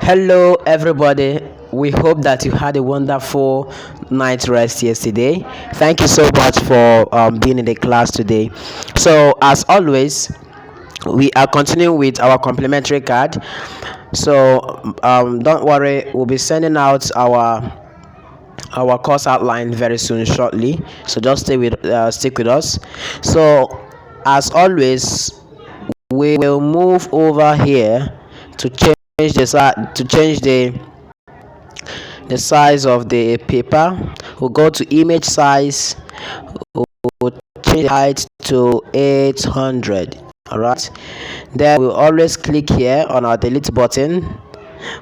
Hello, everybody. We hope that you had a wonderful night rest yesterday. Thank you so much for being in the class today. So, as always, we are continuing with our complimentary card. So, don't worry, we'll be sending out our course outline very soon, shortly. So, just stick with us. So, as always, we will move over here to change the size of the paper. We'll go to image size. We'll change the height to 800. All right, then we'll always click here on our delete button.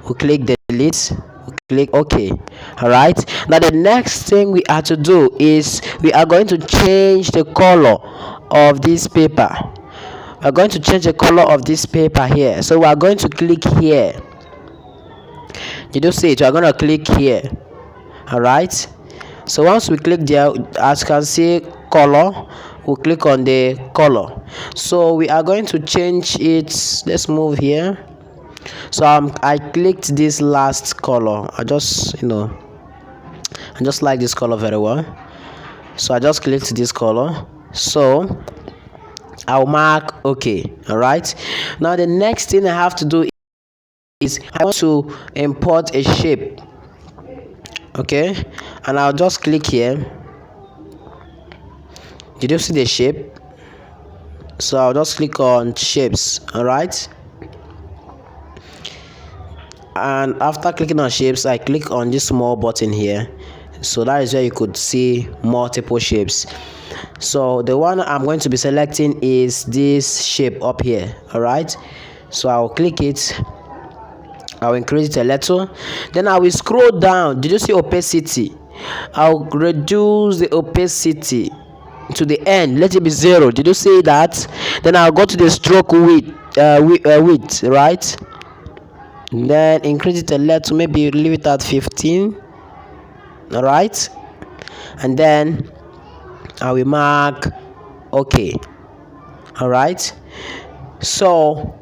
We'll click delete. We'll click OK. All right, now the next thing we have to do is we are going to change the color of this paper. We're going to change the color of this paper here, so we are going to click here. Did you see it? We are going to click here. All right, so once we click there, as you can see color, we'll click on the color. So we are going to change it. Let's move here. So I clicked this last color. I just like this color very well, so I just clicked this color. So I'll mark OK. All right, now the next thing I have to do is I want to import a shape. Okay, and I'll just click here. Did you see the shape? So I'll just click on shapes. All right, and after clicking on shapes, I click on this small button here. So that is where you could see multiple shapes. So the one I'm going to be selecting is this shape up here. All right, so I'll click it. I'll increase it a little. Then I will scroll down. Did you see opacity? I'll reduce the opacity to the end. Let it be 0. Did you see that? Then I'll go to the stroke width, right? And then increase it a little. Maybe leave it at 15. All right. And then I will mark OK. All right. So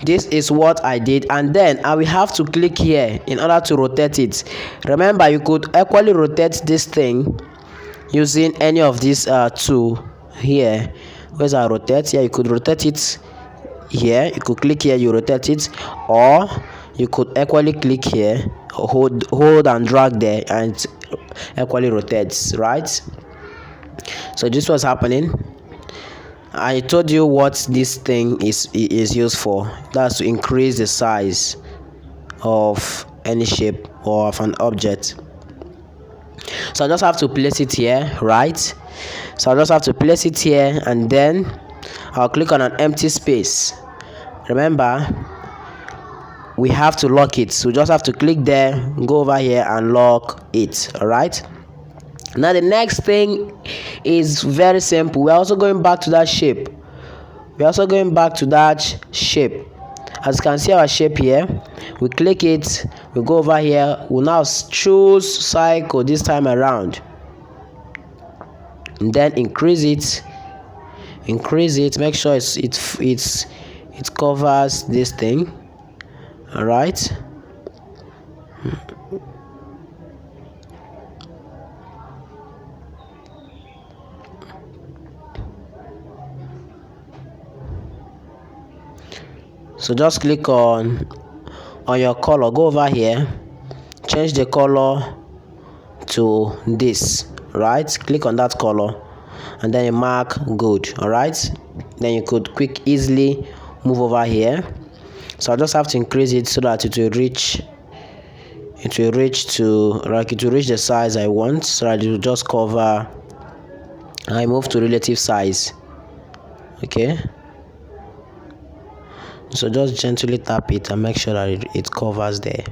this is what I did, and then I will have to click here in order to rotate it. Remember, you could equally rotate this thing using any of these two here. Where's our rotate? Here you could rotate it here. You could click here, you rotate it, or you could equally click here, hold and drag there, and it equally rotates, right? So this was happening. I told you what this thing is used for. That's to increase the size of any shape or of an object. So I just have to place it here, right? So I just have to place it here, and then I'll click on an empty space. Remember, we have to lock it, so we just have to click there, go over here and lock it. All right, now the next thing is very simple. We're also going back to that shape. As you can see our shape here, we click it, we go over here, we'll now choose cycle this time around, and then increase it, make sure it covers this thing. All right, so just click on your color, go over here, change the color to this, right? Click on that color, and then you mark good. All right, then you could easily move over here. So I just have to increase it so that it will reach the size I want, so that it will just cover. I move to relative size. Okay, so just gently tap it and make sure that it covers there.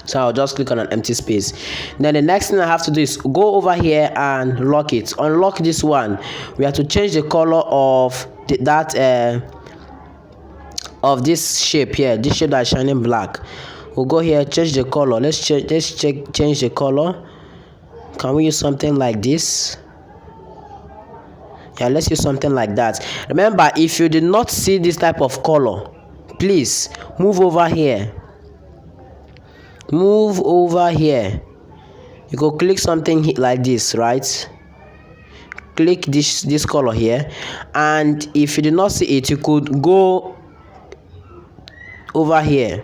So I'll just click on an empty space. Then the next thing I have to do is go over here and lock it. Unlock this one. We have to change the color of of this shape here, this shape that is shining black. We'll go here, change the color. Let's change the color. Can we use something like this? Yeah, let's use something like that. Remember, if you did not see this type of color, please move over here. Move over here. You go click something like this, right? Click this color here, and if you do not see it, you could go over here.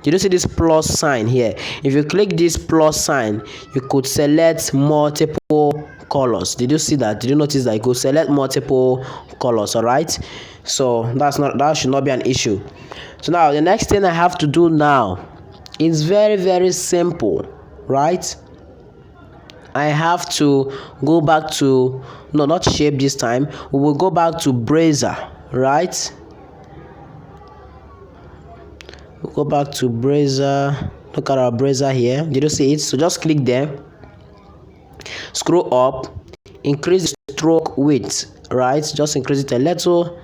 Did you see this plus sign here? If you click this plus sign, you could select multiple colors. Did you see that? Did you notice that you could select multiple colors? All right, so that should not be an issue. So now the next thing I have to do now is very simple, right? I have to go back to, no, not shape this time. We will go back to Braiser, right? We'll go back to Braiser. Look at our Braiser here. Did you see it? So just click there. Scroll up. Increase the stroke width, right? Just increase it a little.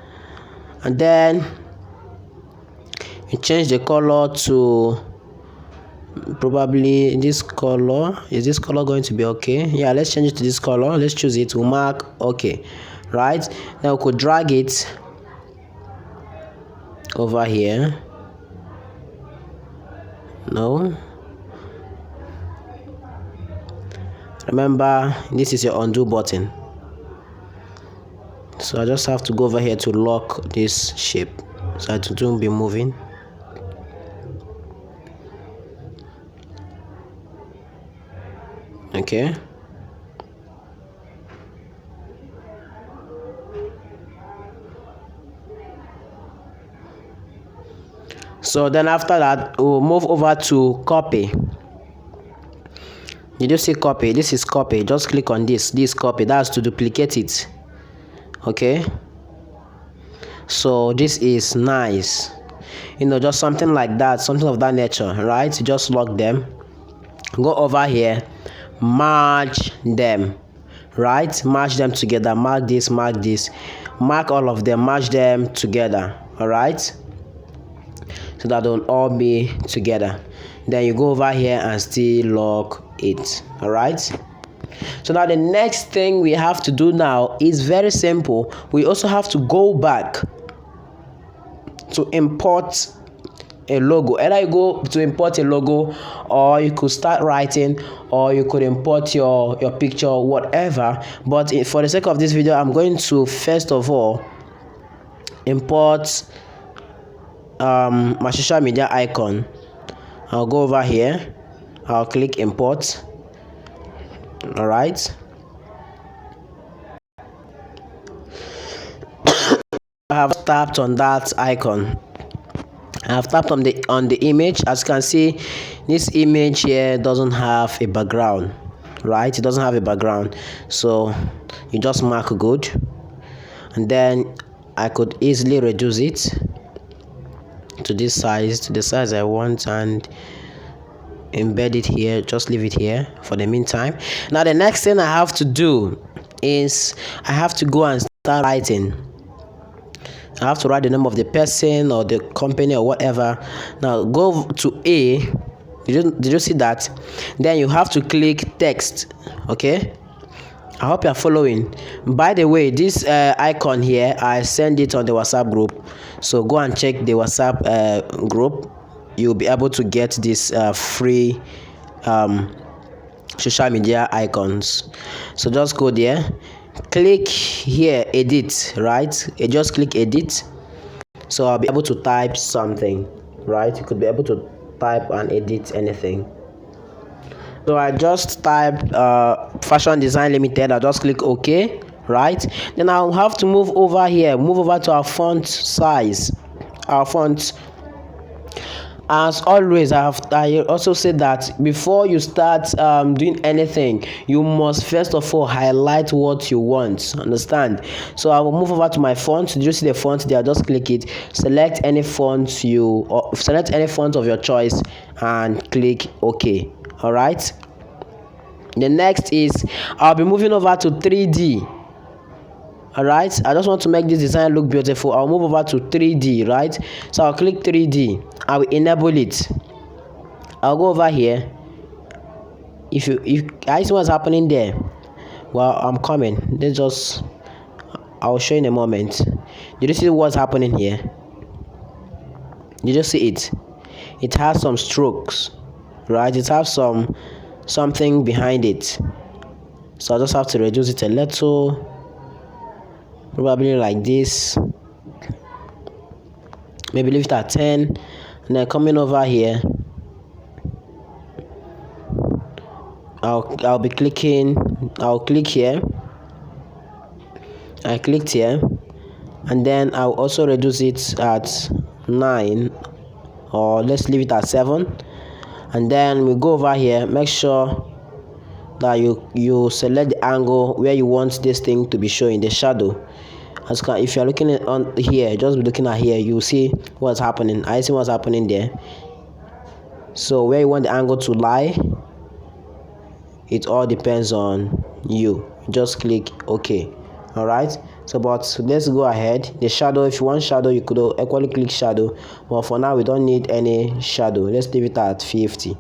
And then you change the color to probably this color. Is this color going to be okay? Yeah, let's change it to this color. Let's choose it. We'll mark okay, right? Now we could drag it over here. No, remember this is your undo button, so I just have to go over here to lock this shape so it won't be moving. Okay, so then after that we'll move over to copy. Did you see copy? This is copy. Just click on this copy. That's to duplicate it. Okay, so this is nice, just something like that, something of that nature, right? Just lock them, go over here, merge them, right? Merge them together. Mark this, mark all of them, merge them together. All right, so that they'll all be together. Then you go over here and still lock it. All right, so now the next thing we have to do now is very simple. We also have to go back to import a logo. Either you go to import a logo, or you could start writing, or you could import your picture, whatever. But for the sake of this video, I'm going to first of all import my social media icon. I'll go over here, I'll click import. All right, I have tapped on that icon. I have tapped on the image. As you can see, this image here doesn't have a background, right? It doesn't have a background, so you just mark good, and then I could easily reduce it to this size, to the size I want, and embed it here. Just leave it here for the meantime. Now the next thing I have to do is I have to go and start writing. I have to write the name of the person or the company or whatever. Now go to A. Did you see that? Then you have to click text. Okay, I hope you are following. By the way, this icon here, I send it on the WhatsApp group, so go and check the WhatsApp group. You'll be able to get this free social media icons. So just go there, click here, edit, right? You just click edit. So I'll be able to type something, right? You could be able to type and edit anything. So I just typed fashion design limited. I just click OK, right? Then I'll have to move over here, move over to our font size, our font. As always, I also said that before you start doing anything, you must first of all highlight what you want. Understand? So I will move over to my font. Did you see the font there? Just click it, select any font select any font of your choice, and click OK. All right. The next is I'll be moving over to 3D. All right, I just want to make this design look beautiful. I'll move over to 3D, right? So I'll click 3D. I will enable it. I'll go over here. If I see what's happening there, well, I'm coming. I'll show you in a moment. Did you see what's happening here? You just see it. It has some strokes, right? It has something behind it. So I just have to reduce it a little, probably like this. Maybe leave it at 10, and then coming over here, I'll be clicking. I'll click here. I clicked here, and then I'll also reduce it at 9, or let's leave it at 7. And then we go over here. Make sure that you select the angle where you want this thing to be showing the shadow. As if you're looking at on here, just be looking at here, you see what's happening. I see what's happening there. So where you want the angle to lie, it all depends on you. Just click OK. All right. So but let's go ahead. The shadow, if you want shadow, you could equally click shadow, but for now we don't need any shadow. Let's leave it at 50.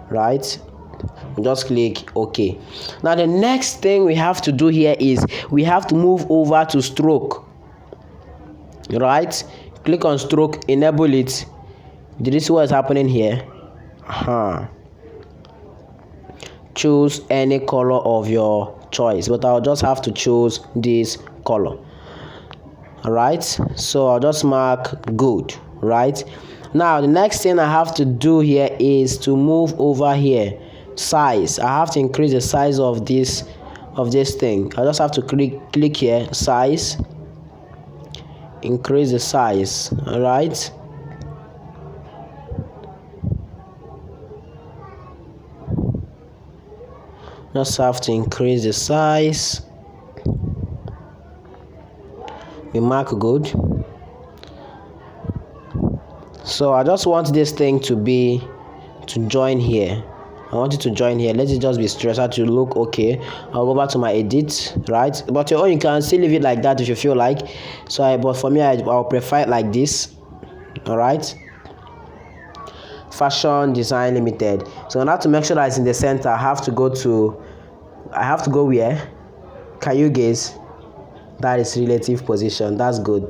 Right, just click OK. Now the next thing we have to do here is we have to move over to stroke. Right, click on stroke, enable it. Did you see what is happening here? Choose any color of your choice, but I'll just have to choose this color. All right, so I'll just mark good. Right, now the next thing I have to do here is to move over here. Size, I have to increase the size of this thing. I just have to click here, size, increase the size. All right, just have to increase the size. We mark good. So I just want this thing to join here. I want it to join here. Let it just be stressed out to look okay. I'll go back to my edit, right? But you can still leave it like that if you feel like. So but for me, I'll prefer it like this. All right. Fashion Design Limited. So now to make sure that it's in the center, I have to go where? Can you guess? That is relative position. That's good.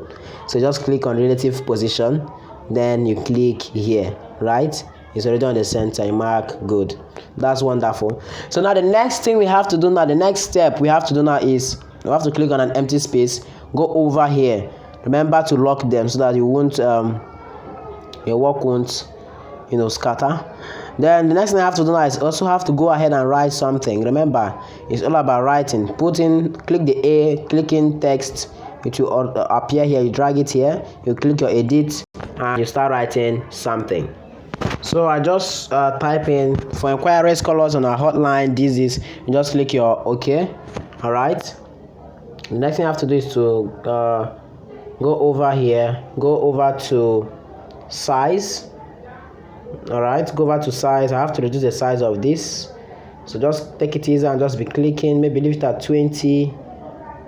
So just click on relative position, then you click here, right? It's already on the center. You mark good. That's wonderful. So now the next thing we have to do now, the next step we have to do now is we have to click on an empty space, go over here. Remember to lock them so that you won't your work won't scatter. Then the next thing I have to do now is also have to go ahead and write something. Remember, it's all about writing. Click the A, click in text. It will appear here. You drag it here. You click your edit, and you start writing something. So I just type in for inquiries colors on our hotline. This is, you just click your OK. All right. The next thing I have to do is to go over here. Go over to size. All right, go over to size. I have to reduce the size of this, so just take it easy and just be clicking. Maybe leave it at 20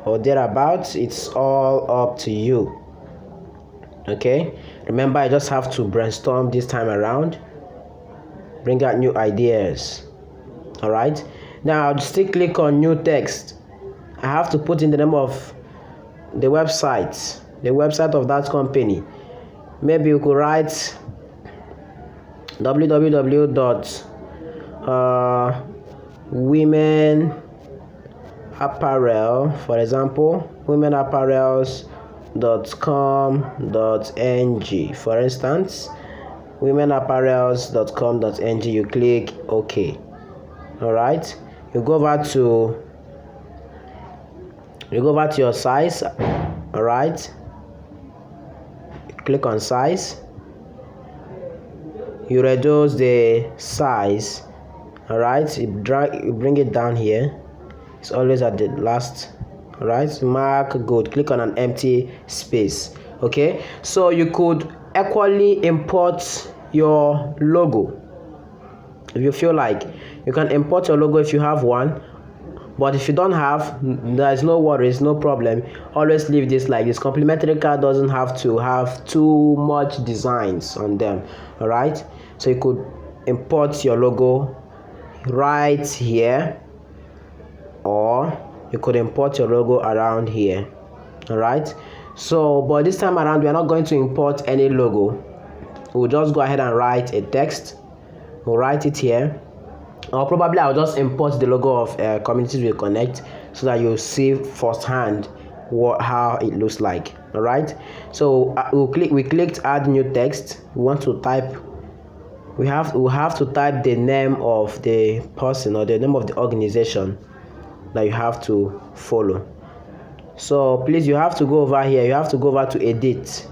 or thereabouts. It's all up to you. Okay, remember, I just have to brainstorm this time around, bring out new ideas. All right, now I'll still click on new text. I have to put in the name of the website of that company. Maybe you could write www.womenapparel, for example, womenapparels.com.ng, for instance, womenapparels.com.ng. You click OK. All right, you go over to your size. All right, click on size. You reduce the size. All right, you bring it down here. It's always at the last. All right, mark good. Click on an empty space. Okay, so you could equally import your logo if you feel like. You can import your logo if you have one, but if you don't have, there's no worries, no problem. Always leave this like this. Complimentary card doesn't have to have too much designs on them. All right, so you could import your logo right here, or you could import your logo around here. All right, so but this time around we are not going to import any logo. we'll just go ahead and write a text. We'll write it here, or probably I'll just import the logo of Communities Will Connect so that you'll see firsthand how it looks like. All right, so we clicked add new text. We want to type, we have to type the name of the person or the name of the organization that you have to follow. So please, you have to go over here, you have to go over to edit.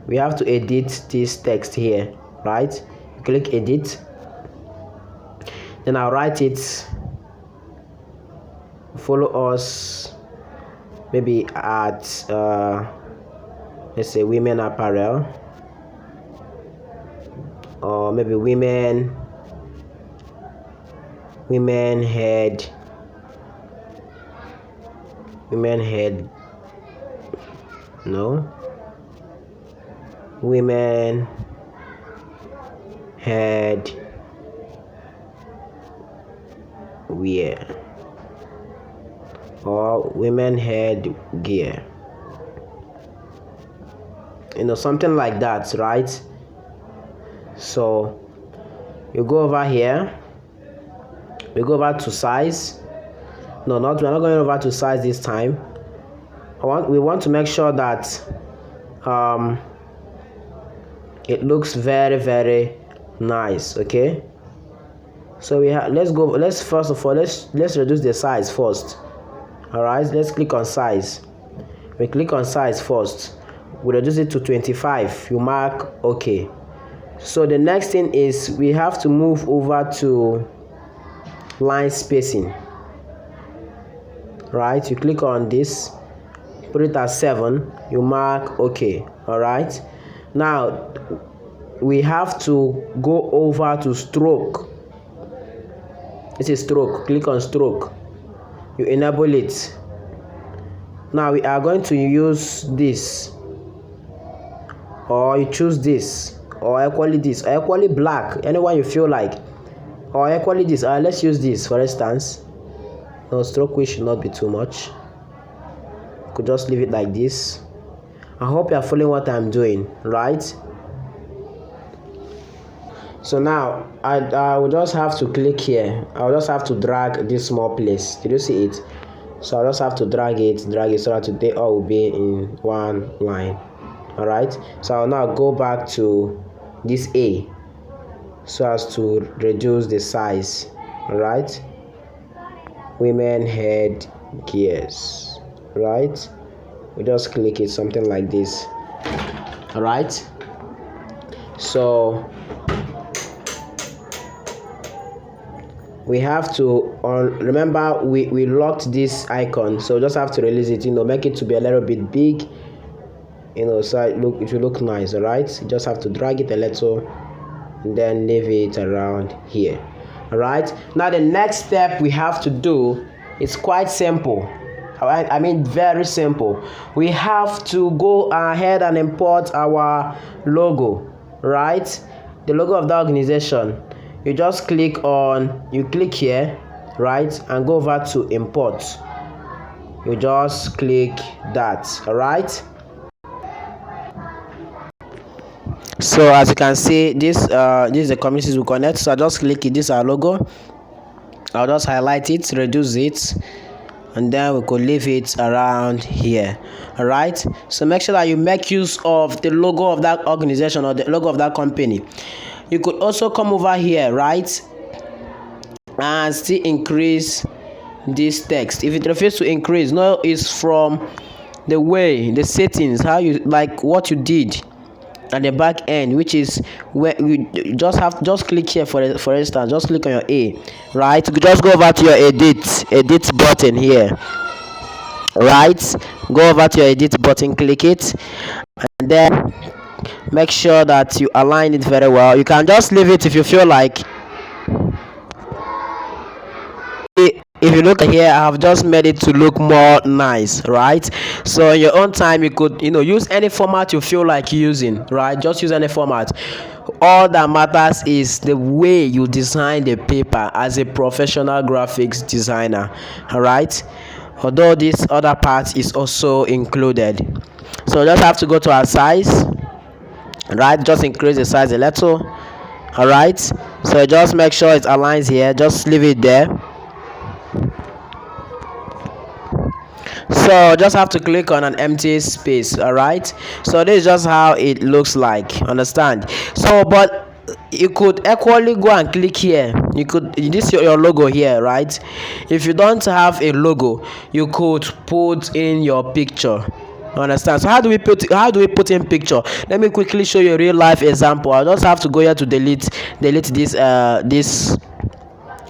We have to edit this text here, right? Click edit, then I'll write it, follow us maybe at let's say women apparel, or maybe women head no women head wear, or women head gear, something like that, right? So you go over here, we go over to size. We're not going over to size this time. We want to make sure that it looks very, very nice. Okay, so let's first of all let's reduce the size first. All right, let's click on size. We click on size first, we reduce it to 25. You mark OK. So the next thing is we have to move over to line spacing, right? You click on this, put it at 7, you mark OK. All right, now we have to go over to stroke. This is stroke. Click on stroke, you enable it. Now we are going to use this, or you choose this, or equally this, or equally black, anyone you feel like, or equally this. Let's use this for instance. No, stroke width should not be too much. You could just leave it like this. I hope you are following what I'm doing, right? So now I will just have to click here. I'll just have to drag this small place. Did you see it? So I'll just have to drag it so that they all will be in one line. All right, so I'll now go back to this A so as to reduce the size. All right, women head gears, right? We just click it, something like this. All right, so we have to remember we locked this icon, so just have to release it, make it to be a little bit big, so it will look nice. All right, you just have to drag it a little and then leave it around here. All right, now the next step we have to do is quite simple. I mean very simple. We have to go ahead and import our logo, right? The logo of the organization. You just click here, right, and go over to import. You just click that. All right, so as you can see, this is the Communities Will Connect. So I just click it. This is our logo. I'll just highlight it, reduce it, and then we could leave it around here. All right, so make sure that you make use of the logo of that organization or the logo of that company. You could also come over here, right, and still increase this text. If it refuses to increase, no, it's from the settings, how you like what you did at the back end, which is where you just click here. For instance, just click on your A, right? You just go over to your edit button here, right? Go over to your edit button, click it, and then make sure that you align it very well. You can just leave it if you feel like. If you look here, I have just made it to look more nice, right? So in your own time, you could use any format you feel like using, right? Just use any format. All that matters is the way you design the paper as a professional graphics designer. All right, although this other part is also included. So just have to go to our size. right? Just increase the size a little. All right, so just make sure it aligns here, just leave it there. So just have to click on an empty space. All right, so this is just how it looks like, understand? So but you could equally go and click here. You could, this is your logo here, right? If you don't have a logo, you could put in your picture, understand? So how do we put in picture? Let me quickly show you a real life example. I just have to go here to delete this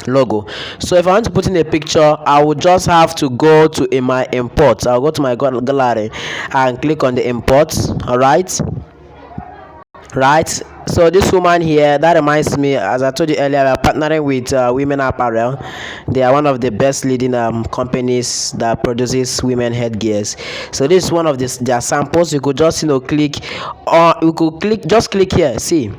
logo. So if I want to put in a picture, I would just have to go to in my import. I'll go to my gallery and click on the import. All right, so this woman here, that reminds me, as I told you earlier, we're partnering with Women Apparel. They are one of the best leading companies that produces women headgears. So this is one of their samples. You could just click, or you could click here, see,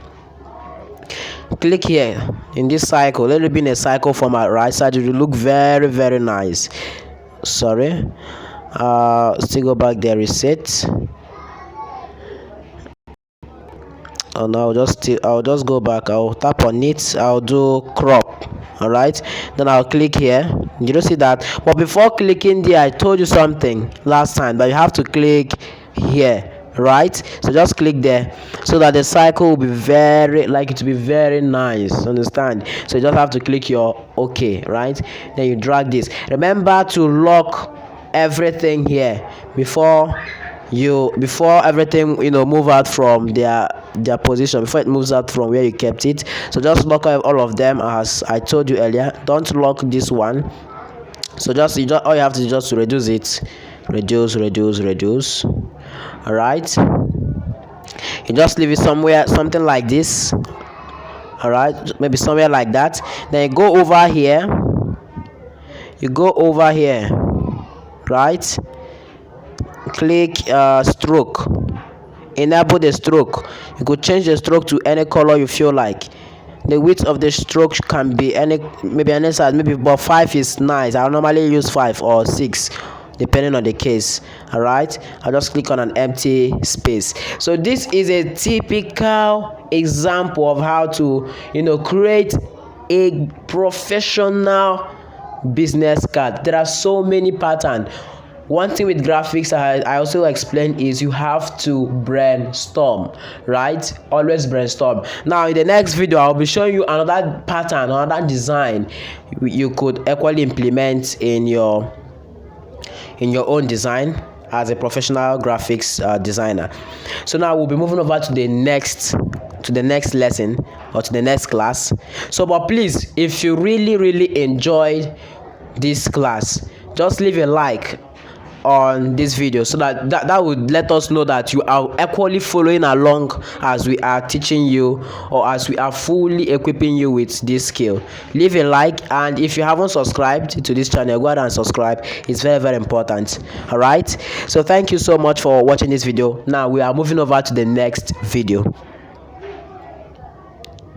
click here in this cycle. Let it be in a cycle format, right side. It will look very, very nice. Sorry, still go back there, reset. Oh no, I'll just go back. I'll tap on it, I'll do crop. All right, then I'll click here. You don't see that, but before clicking there, I told you something last time that you have to click here, right? So just click there so that the cycle will be very, like, it will be very nice, understand? So you just have to click your OK, right? Then you drag this. Remember to lock everything here before everything move out from their position, before it moves out from where you kept it. So just lock all of them as I told you earlier. Don't lock this one. So all you have to do is just to reduce it, reduce. All right, you just leave it somewhere, something like this. All right, maybe somewhere like that. Then you go over here, right? Click stroke, enable the stroke. You could change the stroke to any color you feel like. The width of the stroke can be maybe any size, maybe, but 5 is nice. I normally use 5 or 6 depending on the case. All right, I'll just click on an empty space. So this is a typical example of how to create a professional business card. There are so many patterns. One thing with graphics I also explained is you have to brainstorm, right? Always brainstorm. Now in the next video, I'll be showing you another pattern, another design you could equally implement in your own design as a professional graphics designer. So now we'll be moving over to the next lesson, or to the next class. So but please, if you really enjoyed this class, just leave a like on this video, so that would let us know that you are equally following along as we are teaching you, or as we are fully equipping you with this skill. Leave a like, and if you haven't subscribed to this channel, go ahead and subscribe. It's very, very important. All right, so thank you so much for watching this video. Now we are moving over to the next video.